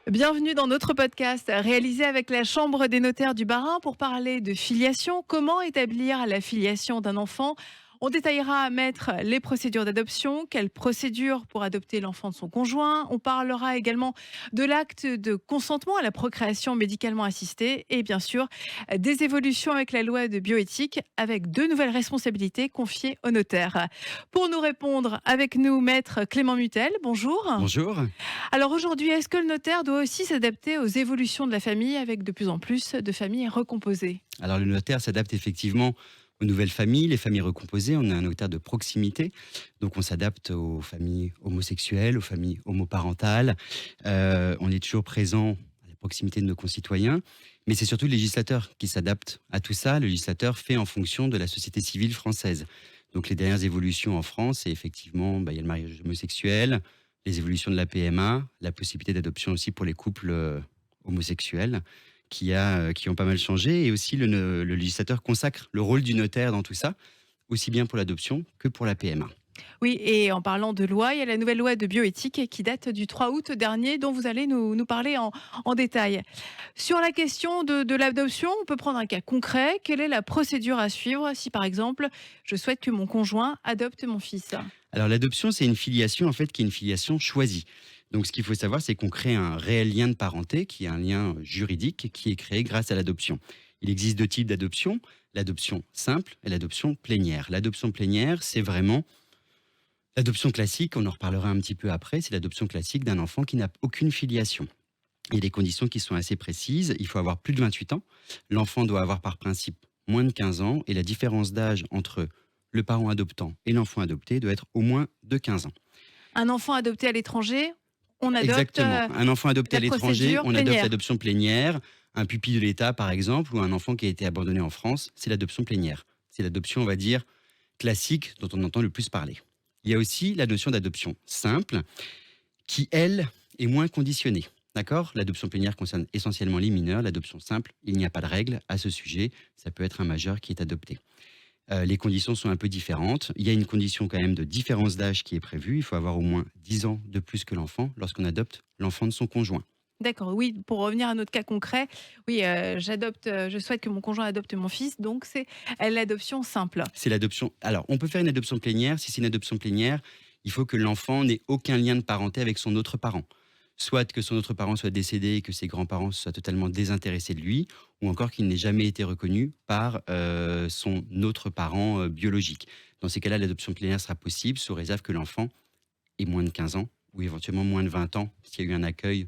Bienvenue dans notre podcast réalisé avec la Chambre des notaires du Bas-Rhin pour parler de filiation. Comment établir la filiation d'un enfant? On détaillera à mettre les procédures d'adoption, quelle procédure pour adopter l'enfant de son conjoint. On parlera également de l'acte de consentement à la procréation médicalement assistée et bien sûr des évolutions avec la loi de bioéthique avec deux nouvelles responsabilités confiées aux notaires. Pour nous répondre avec nous, maître Clément Mutel, bonjour. Bonjour. Alors aujourd'hui, est-ce que le notaire doit aussi s'adapter aux évolutions de la famille avec de plus en plus de familles recomposées? Alors le notaire s'adapte effectivement aux nouvelles familles, les familles recomposées. On est un notaire de proximité, donc on s'adapte aux familles homosexuelles, aux familles homoparentales. On est toujours présent à la proximité de nos concitoyens, mais c'est surtout le législateur qui s'adapte à tout ça. Le législateur fait en fonction de la société civile française. Donc les dernières évolutions en France, c'est effectivement, il y a le mariage homosexuel, les évolutions de la PMA, la possibilité d'adoption aussi pour les couples homosexuels qui ont pas mal changé. Et aussi, le législateur consacre le rôle du notaire dans tout ça, aussi bien pour l'adoption que pour la PMA. Oui, et en parlant de loi, il y a la nouvelle loi de bioéthique qui date du 3 août dernier, dont vous allez nous parler en détail. Sur la question de l'adoption, on peut prendre un cas concret. Quelle est la procédure à suivre si, par exemple, je souhaite que mon conjoint adopte mon fils? Alors, l'adoption, c'est une filiation, en fait, qui est une filiation choisie. Donc, ce qu'il faut savoir, c'est qu'on crée un réel lien de parenté, qui est un lien juridique, qui est créé grâce à l'adoption. Il existe deux types d'adoption, l'adoption simple et l'adoption plénière. L'adoption plénière, c'est vraiment l'adoption classique, on en reparlera un petit peu après, c'est l'adoption classique d'un enfant qui n'a aucune filiation. Il y a des conditions qui sont assez précises, il faut avoir plus de 28 ans, l'enfant doit avoir par principe moins de 15 ans, et la différence d'âge entre le parent adoptant et l'enfant adopté doit être au moins de 15 ans. Un enfant adopté à l'étranger, on adopte Exactement. Un enfant adopté la à l'étranger, procédure on adopte plénière. l'adoption plénière. Un pupille de l'État, par exemple, ou un enfant qui a été abandonné en France, c'est l'adoption plénière. C'est l'adoption, on va dire, classique dont on entend le plus parler. Il y a aussi la notion d'adoption simple, qui, elle, est moins conditionnée. D'accord ? L'adoption plénière concerne essentiellement les mineurs. L'adoption simple, il n'y a pas de règle à ce sujet. Ça peut être un majeur qui est adopté. Les conditions sont un peu différentes. Il y a une condition quand même de différence d'âge qui est prévue. Il faut avoir au moins 10 ans de plus que l'enfant lorsqu'on adopte l'enfant de son conjoint. D'accord, oui, pour revenir à notre cas concret, oui, je souhaite que mon conjoint adopte mon fils, donc c'est l'adoption simple. C'est l'adoption. Alors, on peut faire une adoption plénière. Si c'est une adoption plénière, il faut que l'enfant n'ait aucun lien de parenté avec son autre parent. Soit que son autre parent soit décédé et que ses grands-parents soient totalement désintéressés de lui, ou encore qu'il n'ait jamais été reconnu par son autre parent biologique. Dans ces cas-là, l'adoption plénière sera possible sous réserve que l'enfant ait moins de 15 ans, ou éventuellement moins de 20 ans, s'il y a eu un accueil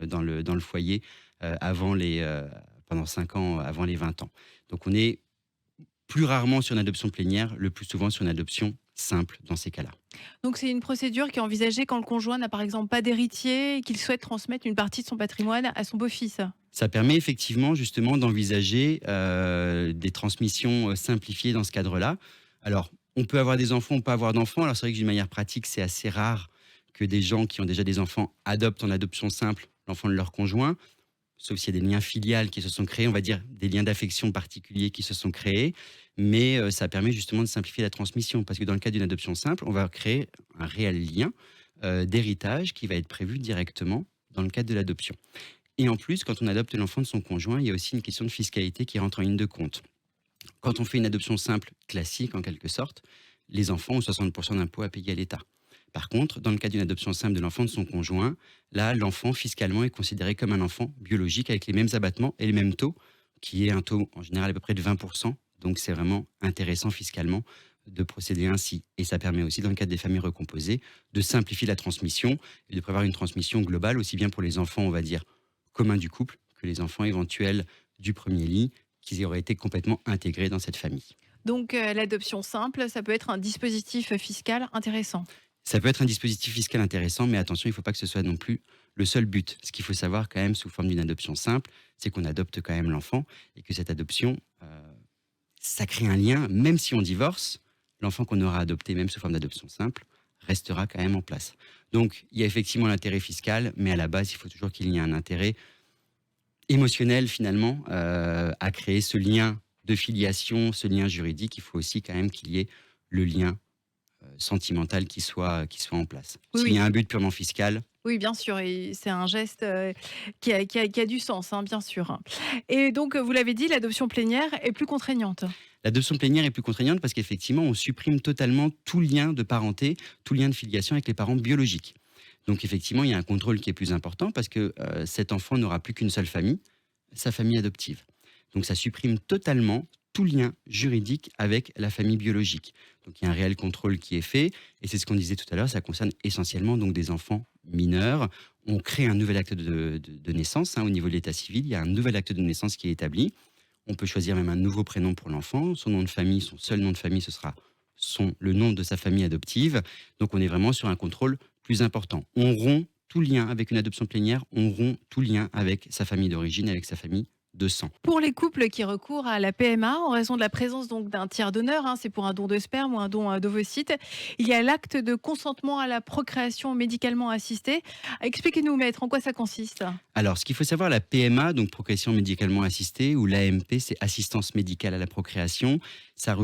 dans le foyer pendant 5 ans avant les 20 ans. Donc on est plus rarement sur une adoption plénière, le plus souvent sur une adoption simple dans ces cas-là. Donc c'est une procédure qui est envisagée quand le conjoint n'a par exemple pas d'héritier et qu'il souhaite transmettre une partie de son patrimoine à son beau-fils. Ça permet effectivement justement d'envisager des transmissions simplifiées dans ce cadre-là. Alors, on peut avoir des enfants, on peut avoir d'enfants. Alors c'est vrai que d'une manière pratique, c'est assez rare que des gens qui ont déjà des enfants adoptent en adoption simple l'enfant de leur conjoint, sauf s'il y a des liens filiales qui se sont créés, on va dire des liens d'affection particuliers qui se sont créés, mais ça permet justement de simplifier la transmission, parce que dans le cas d'une adoption simple, on va créer un réel lien d'héritage qui va être prévu directement dans le cadre de l'adoption. Et en plus, quand on adopte l'enfant de son conjoint, il y a aussi une question de fiscalité qui rentre en ligne de compte. Quand on fait une adoption simple, classique en quelque sorte, les enfants ont 60% d'impôts à payer à l'État. Par contre, dans le cas d'une adoption simple de l'enfant de son conjoint, là, l'enfant fiscalement est considéré comme un enfant biologique avec les mêmes abattements et les mêmes taux, qui est un taux en général à peu près de 20%. Donc c'est vraiment intéressant fiscalement de procéder ainsi. Et ça permet aussi, dans le cadre des familles recomposées, de simplifier la transmission et de prévoir une transmission globale, aussi bien pour les enfants, on va dire, communs du couple, que les enfants éventuels du premier lit, qui auraient été complètement intégrés dans cette famille. Donc l'adoption simple, ça peut être un dispositif fiscal intéressant. Ça peut être un dispositif fiscal intéressant, mais attention, il ne faut pas que ce soit non plus le seul but. Ce qu'il faut savoir quand même sous forme d'une adoption simple, c'est qu'on adopte quand même l'enfant et que cette adoption, ça crée un lien, même si on divorce, l'enfant qu'on aura adopté, même sous forme d'adoption simple, restera quand même en place. Donc, il y a effectivement l'intérêt fiscal, mais à la base, il faut toujours qu'il y ait un intérêt émotionnel finalement à créer ce lien de filiation, ce lien juridique. Il faut aussi quand même qu'il y ait le lien sentimental qui soit en place. Oui, S'il y oui. a un but purement fiscal, Oui, bien sûr, et c'est un geste qui a du sens, hein, bien sûr. Et donc, vous l'avez dit, l'adoption plénière est plus contraignante. l'adoption plénière est plus contraignante parce qu'effectivement, on supprime totalement tout lien de parenté, tout lien de filiation avec les parents biologiques. Donc effectivement, il y a un contrôle qui est plus important parce que cet enfant n'aura plus qu'une seule famille, sa famille adoptive. Donc ça supprime totalement tout lien juridique avec la famille biologique. Donc il y a un réel contrôle qui est fait, et c'est ce qu'on disait tout à l'heure, ça concerne essentiellement donc des enfants mineurs. On crée un nouvel acte de naissance, au niveau de l'état civil, il y a un nouvel acte de naissance qui est établi. On peut choisir même un nouveau prénom pour l'enfant, son nom de famille, son seul nom de famille, ce sera le nom de sa famille adoptive. Donc on est vraiment sur un contrôle plus important. On rompt tout lien avec une adoption plénière, on rompt tout lien avec sa famille d'origine, avec sa famille de sang. Pour les couples qui recourent à la PMA en raison de la présence donc d'un tiers donneur, hein, c'est pour un don de sperme ou un don d'ovocytes, il y a l'acte de consentement à la procréation médicalement assistée. Expliquez-nous, maître, en quoi ça consiste? Alors, ce qu'il faut savoir, la PMA, donc procréation médicalement assistée, ou l'AMP, c'est assistance médicale à la procréation. Ça,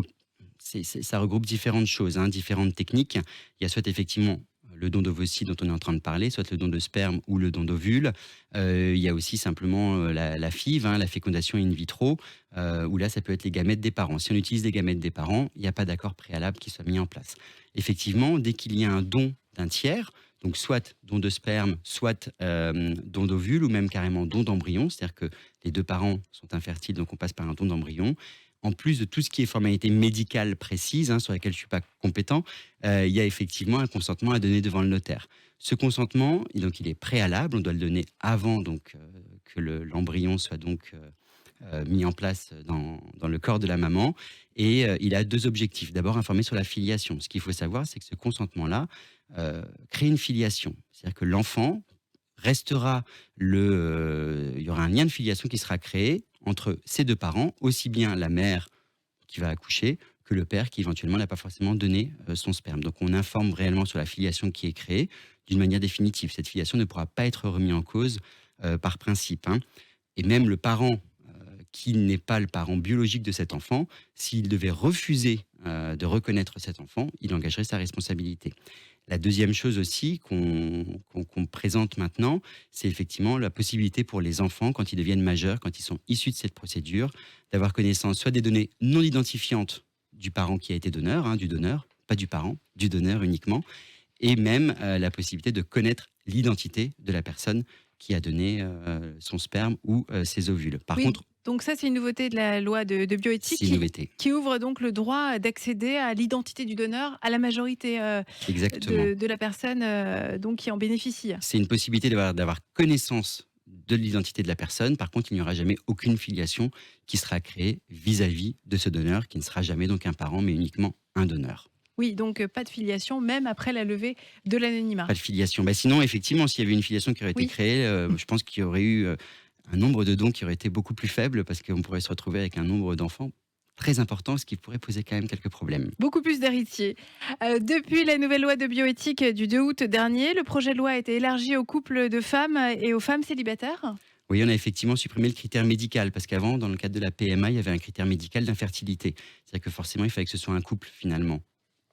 ça regroupe différentes choses, différentes techniques. Il y a soit effectivement le don d'ovocytes dont on est en train de parler, soit le don de sperme ou le don d'ovule. Il y a aussi simplement la FIV, la fécondation in vitro, où là, ça peut être les gamètes des parents. Si on utilise les gamètes des parents, il n'y a pas d'accord préalable qui soit mis en place. Effectivement, dès qu'il y a un don d'un tiers, donc soit don de sperme, soit don d'ovule, ou même carrément don d'embryon, c'est-à-dire que les deux parents sont infertiles, donc on passe par un don d'embryon. En plus de tout ce qui est formalité médicale précise, sur laquelle je ne suis pas compétent, il y a effectivement un consentement à donner devant le notaire. Ce consentement, donc, il est préalable, on doit le donner avant que l'embryon soit donc mis en place dans le corps de la maman. Et il a deux objectifs. D'abord, informer sur la filiation. Ce qu'il faut savoir, c'est que ce consentement-là crée une filiation. C'est-à-dire que l'enfant restera il y aura un lien de filiation qui sera créé entre ces deux parents, aussi bien la mère qui va accoucher que le père qui éventuellement n'a pas forcément donné son sperme. Donc on informe réellement sur la filiation qui est créée d'une manière définitive. Cette filiation ne pourra pas être remise en cause par principe. Et même le parent qui n'est pas le parent biologique de cet enfant, s'il devait refuser de reconnaître cet enfant, il engagerait sa responsabilité. La deuxième chose aussi qu'on présente maintenant, c'est effectivement la possibilité pour les enfants, quand ils deviennent majeurs, quand ils sont issus de cette procédure, d'avoir connaissance soit des données non identifiantes du parent qui a été donneur, du donneur, pas du parent, du donneur uniquement, et même la possibilité de connaître l'identité de la personne qui a donné son sperme ou ses ovules. Par Oui, contre, donc ça, c'est une nouveauté de la loi de bioéthique c'est une nouveauté. qui ouvre donc le droit d'accéder à l'identité du donneur à la majorité Exactement. de la personne donc qui en bénéficie. C'est une possibilité d'avoir connaissance de l'identité de la personne. Par contre, il n'y aura jamais aucune filiation qui sera créée vis-à-vis de ce donneur, qui ne sera jamais donc un parent, mais uniquement un donneur. Oui, donc pas de filiation, même après la levée de l'anonymat. Pas de filiation. Sinon, effectivement, s'il y avait une filiation qui aurait été Oui. créée, je pense qu'il y aurait eu un nombre de dons qui aurait été beaucoup plus faible, parce qu'on pourrait se retrouver avec un nombre d'enfants très important, ce qui pourrait poser quand même quelques problèmes. Beaucoup plus d'héritiers. Depuis la nouvelle loi de bioéthique du 2 août dernier, le projet de loi a été élargi aux couples de femmes et aux femmes célibataires. Oui, on a effectivement supprimé le critère médical, parce qu'avant, dans le cadre de la PMA, il y avait un critère médical d'infertilité. C'est-à-dire que forcément, il fallait que ce soit un couple, finalement,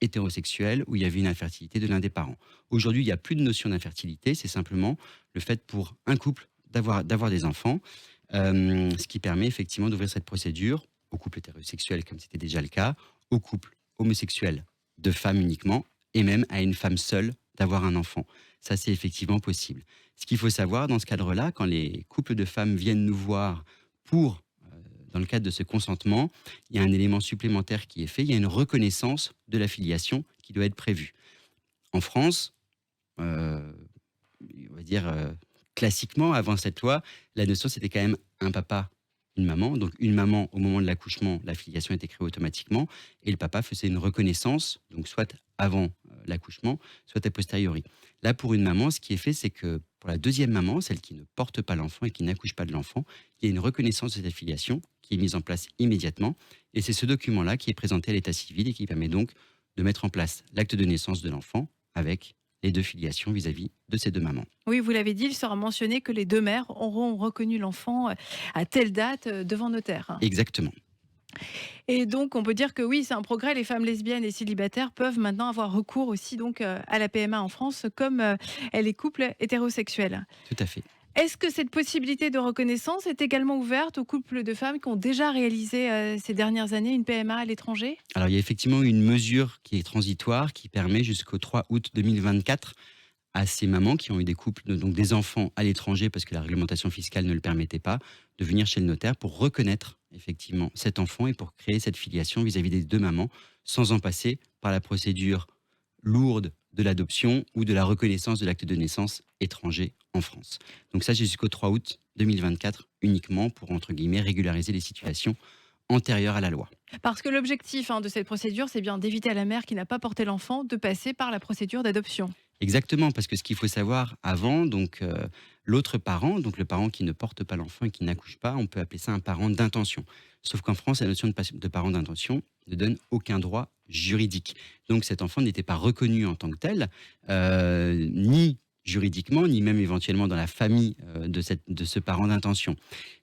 hétérosexuel, où il y avait une infertilité de l'un des parents. Aujourd'hui, il n'y a plus de notion d'infertilité, c'est simplement le fait pour un couple d'avoir des enfants, ce qui permet effectivement d'ouvrir cette procédure aux couples hétérosexuels, comme c'était déjà le cas, aux couples homosexuels de femmes uniquement, et même à une femme seule d'avoir un enfant. Ça, c'est effectivement possible. Ce qu'il faut savoir dans ce cadre-là, quand les couples de femmes viennent nous voir dans le cadre de ce consentement, il y a un élément supplémentaire qui est fait, il y a une reconnaissance de la filiation qui doit être prévue. En France, on va dire classiquement, avant cette loi, la notion c'était quand même un papa, une maman. Donc une maman, au moment de l'accouchement, la filiation était créée automatiquement, et le papa faisait une reconnaissance, donc soit avant l'accouchement, soit a posteriori. Là, pour une maman, ce qui est fait, c'est que pour la deuxième maman, celle qui ne porte pas l'enfant et qui n'accouche pas de l'enfant, il y a une reconnaissance de cette filiation qui est mise en place immédiatement, et c'est ce document-là qui est présenté à l'état civil et qui permet donc de mettre en place l'acte de naissance de l'enfant avec les deux filiations vis-à-vis de ces deux mamans. Oui, vous l'avez dit, il sera mentionné que les deux mères auront reconnu l'enfant à telle date devant notaire. Exactement. Et donc, on peut dire que oui, c'est un progrès. Les femmes lesbiennes et célibataires peuvent maintenant avoir recours aussi donc à la PMA en France, comme les couples hétérosexuels. Tout à fait. Est-ce que cette possibilité de reconnaissance est également ouverte aux couples de femmes qui ont déjà réalisé ces dernières années une PMA à l'étranger? Alors, il y a effectivement une mesure qui est transitoire, qui permet jusqu'au 3 août 2024 à ces mamans qui ont eu des couples, donc des enfants à l'étranger, parce que la réglementation fiscale ne le permettait pas, de venir chez le notaire pour reconnaître effectivement cet enfant et pour créer cette filiation vis-à-vis des deux mamans, sans en passer par la procédure lourde de l'adoption ou de la reconnaissance de l'acte de naissance étranger en France. Donc ça, j'ai jusqu'au 3 août 2024 uniquement pour, entre guillemets, régulariser les situations antérieures à la loi. Parce que l'objectif de cette procédure, c'est bien d'éviter à la mère qui n'a pas porté l'enfant de passer par la procédure d'adoption. Exactement, parce que ce qu'il faut savoir avant, donc l'autre parent, donc le parent qui ne porte pas l'enfant et qui n'accouche pas, on peut appeler ça un parent d'intention. Sauf qu'en France, la notion de parent d'intention ne donne aucun droit juridique. Donc cet enfant n'était pas reconnu en tant que tel, ni juridiquement, ni même éventuellement dans la famille de ce parent d'intention.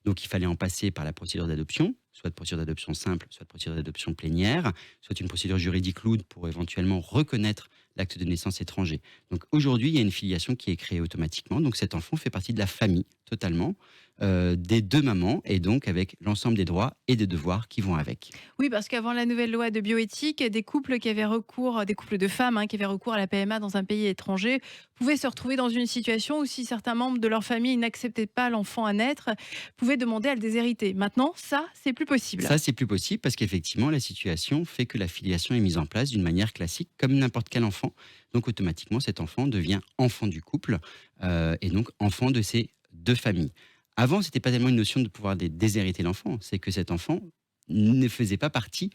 Donc il fallait en passer par la procédure d'adoption, soit de procédure d'adoption simple, soit de procédure d'adoption plénière, soit une procédure juridique lourde pour éventuellement reconnaître l'acte de naissance étranger. Donc aujourd'hui, il y a une filiation qui est créée automatiquement. Donc cet enfant fait partie de la famille totalement des deux mamans et donc avec l'ensemble des droits et des devoirs qui vont avec. Oui, parce qu'avant la nouvelle loi de bioéthique, des couples qui avaient recours, des couples de femmes qui avaient recours à la PMA dans un pays étranger, pouvaient se retrouver dans une situation où si certains membres de leur famille n'acceptaient pas l'enfant à naître, pouvaient demander à le déshériter. Maintenant, ça, c'est plus possible. Ça, c'est plus possible parce qu'effectivement, la situation fait que la filiation est mise en place d'une manière classique, comme n'importe quel enfant. Donc automatiquement, cet enfant devient enfant du couple et donc enfant de ces deux familles. Avant, c'était pas tellement une notion de pouvoir déshériter l'enfant, c'est que cet enfant ne faisait pas partie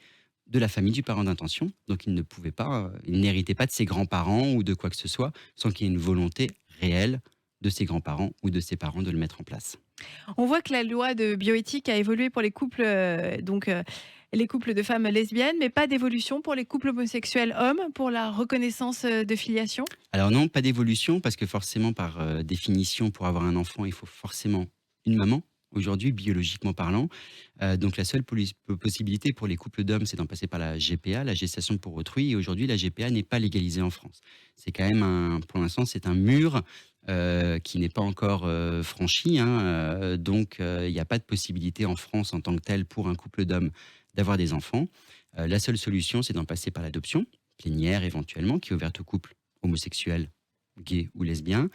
de la famille du parent d'intention, donc il ne pouvait pas, il n'héritait pas de ses grands-parents ou de quoi que ce soit, sans qu'il y ait une volonté réelle de ses grands-parents ou de ses parents de le mettre en place. On voit que la loi de bioéthique a évolué pour les couples, les couples de femmes lesbiennes, mais pas d'évolution pour les couples homosexuels hommes pour la reconnaissance de filiation. Alors non, pas d'évolution, parce que forcément, par définition, pour avoir un enfant, il faut forcément une maman, aujourd'hui, biologiquement parlant. Donc la seule possibilité pour les couples d'hommes, c'est d'en passer par la GPA, la gestation pour autrui. Et aujourd'hui, la GPA n'est pas légalisée en France. C'est quand même, pour l'instant, c'est un mur qui n'est pas encore franchi, hein. Donc il n'y a pas de possibilité en France en tant que telle pour un couple d'hommes d'avoir des enfants. La seule solution, c'est d'en passer par l'adoption, plénière éventuellement, qui est ouverte aux couples homosexuels, gays ou lesbiens,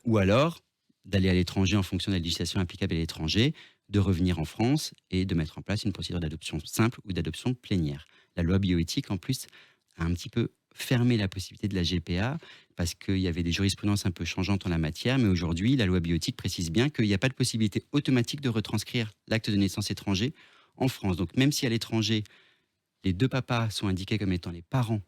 ou alors d'aller à l'étranger en fonction de la législation applicable à l'étranger, de revenir en France et de mettre en place une procédure d'adoption simple ou d'adoption plénière. La loi bioéthique, en plus, a un petit peu fermé la possibilité de la GPA parce qu'il y avait des jurisprudences un peu changeantes en la matière, mais aujourd'hui, la loi bioéthique précise bien qu'il n'y a pas de possibilité automatique de retranscrire l'acte de naissance étranger en France. Donc même si à l'étranger, les deux papas sont indiqués comme étant les parents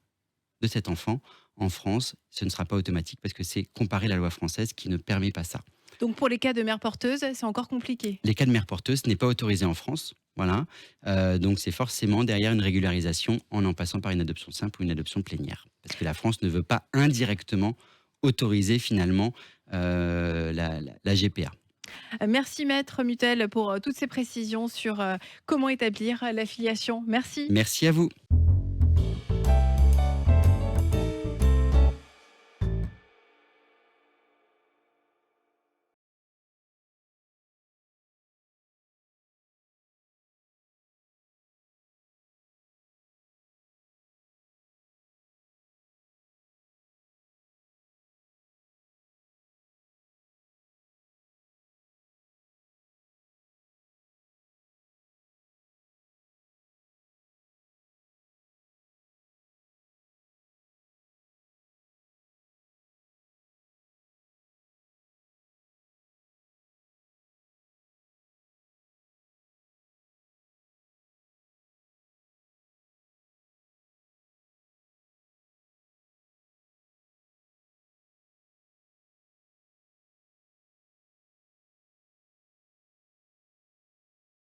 de cet enfant, en France, ce ne sera pas automatique parce que c'est comparé à la loi française qui ne permet pas ça. Donc pour les cas de mère porteuse, c'est encore compliqué. Les cas de mère porteuse, ce n'est pas autorisé en France. Voilà. Donc c'est forcément derrière une régularisation en passant par une adoption simple ou une adoption plénière. Parce que la France ne veut pas indirectement autoriser finalement la GPA. Merci Maître Mutel pour toutes ces précisions sur comment établir la filiation. Merci. Merci à vous.